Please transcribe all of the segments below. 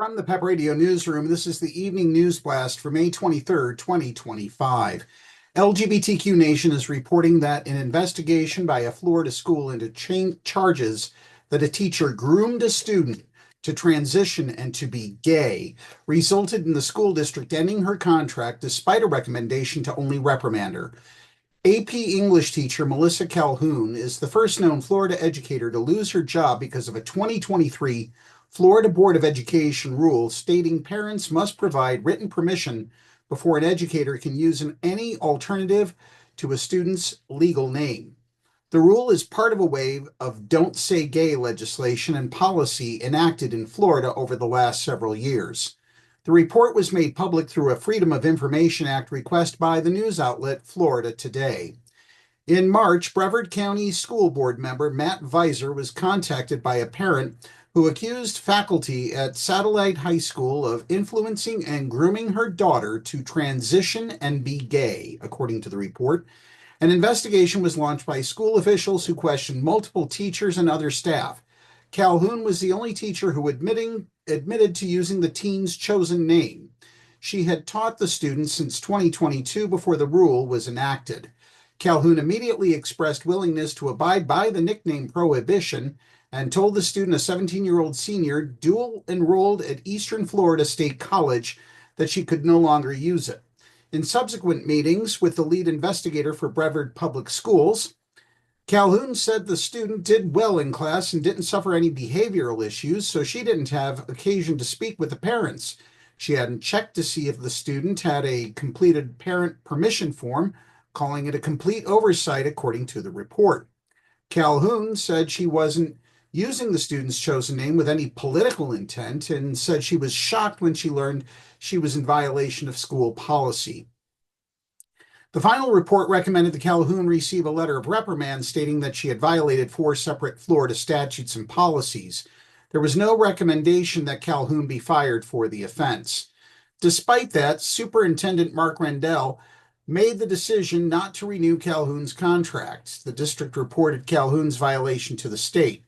From the PEP Radio Newsroom, this is the evening news blast for May 23rd, 2025. LGBTQ Nation is reporting that an investigation by a Florida school into charges that a teacher groomed a student to transition and to be gay resulted in the school district ending her contract despite a recommendation to only reprimand her. AP English teacher Melissa Calhoun is the first known Florida educator to lose her job because of a 2023 Florida Board of Education rule stating parents must provide written permission before an educator can use any alternative to a student's legal name. The rule is part of a wave of Don't Say Gay legislation and policy enacted in Florida over the last several years. The report was made public through a Freedom of Information Act request by the news outlet Florida Today. In March, Brevard County School Board member Matt Visor was contacted by a parent who accused faculty at Satellite High School of influencing and grooming her daughter to transition and be gay, according to the report. An investigation was launched by school officials who questioned multiple teachers and other staff. Calhoun was the only teacher who admitted to using the teen's chosen name. She had taught the students since 2022 before the rule was enacted. Calhoun immediately expressed willingness to abide by the nickname prohibition and told the student, a 17-year-old senior, dual enrolled at Eastern Florida State College, that she could no longer use it. In subsequent meetings with the lead investigator for Brevard Public Schools, Calhoun said the student did well in class and didn't suffer any behavioral issues, so she didn't have occasion to speak with the parents. She hadn't checked to see if the student had a completed parent permission form, calling it a complete oversight, according to the report. Calhoun said she wasn't using the student's chosen name with any political intent and said she was shocked when she learned she was in violation of school policy. The final report recommended that Calhoun receive a letter of reprimand stating that she had violated 4 separate Florida statutes and policies. There was no recommendation that Calhoun be fired for the offense. Despite that, Superintendent Mark Rendell made the decision not to renew Calhoun's contract. The district reported Calhoun's violation to the state.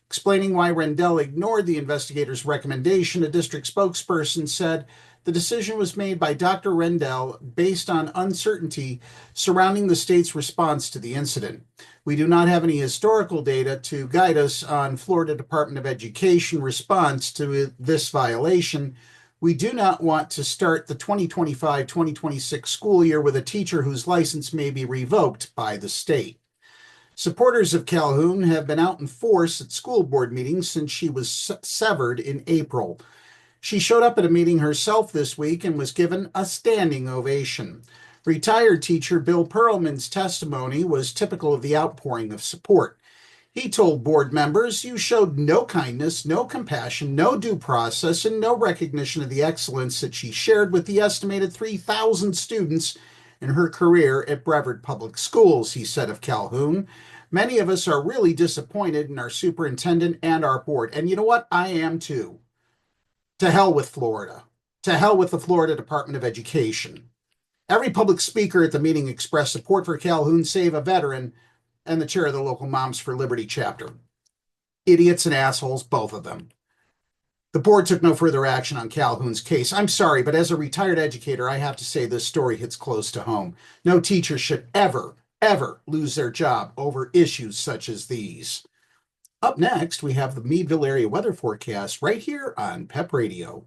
Explaining why Rendell ignored the investigator's recommendation, a district spokesperson said the decision was made by Dr. Rendell based on uncertainty surrounding the state's response to the incident. We do not have any historical data to guide us on Florida Department of Education response to this violation. We do not want to start the 2025-2026 school year with a teacher whose license may be revoked by the state. Supporters of Calhoun have been out in force at school board meetings since she was severed in April. She showed up at a meeting herself this week and was given a standing ovation. Retired teacher Bill Perlman's testimony was typical of the outpouring of support. He told board members, "You showed no kindness, no compassion, no due process, and no recognition of the excellence that she shared with the estimated 3,000 students in her career at Brevard Public Schools," he said of Calhoun. "Many of us are really disappointed in our superintendent and our board. And you know what? I am too. To hell with Florida. To hell with the Florida Department of Education." Every public speaker at the meeting expressed support for Calhoun, save a veteran and the chair of the local Moms for Liberty chapter. Idiots and assholes, both of them. The board took no further action on Calhoun's case. I'm sorry, but as a retired educator, I have to say this story hits close to home. No teacher should ever lose their job over issues such as these. Up next, we have the Meadville area weather forecast right here on PEP Radio.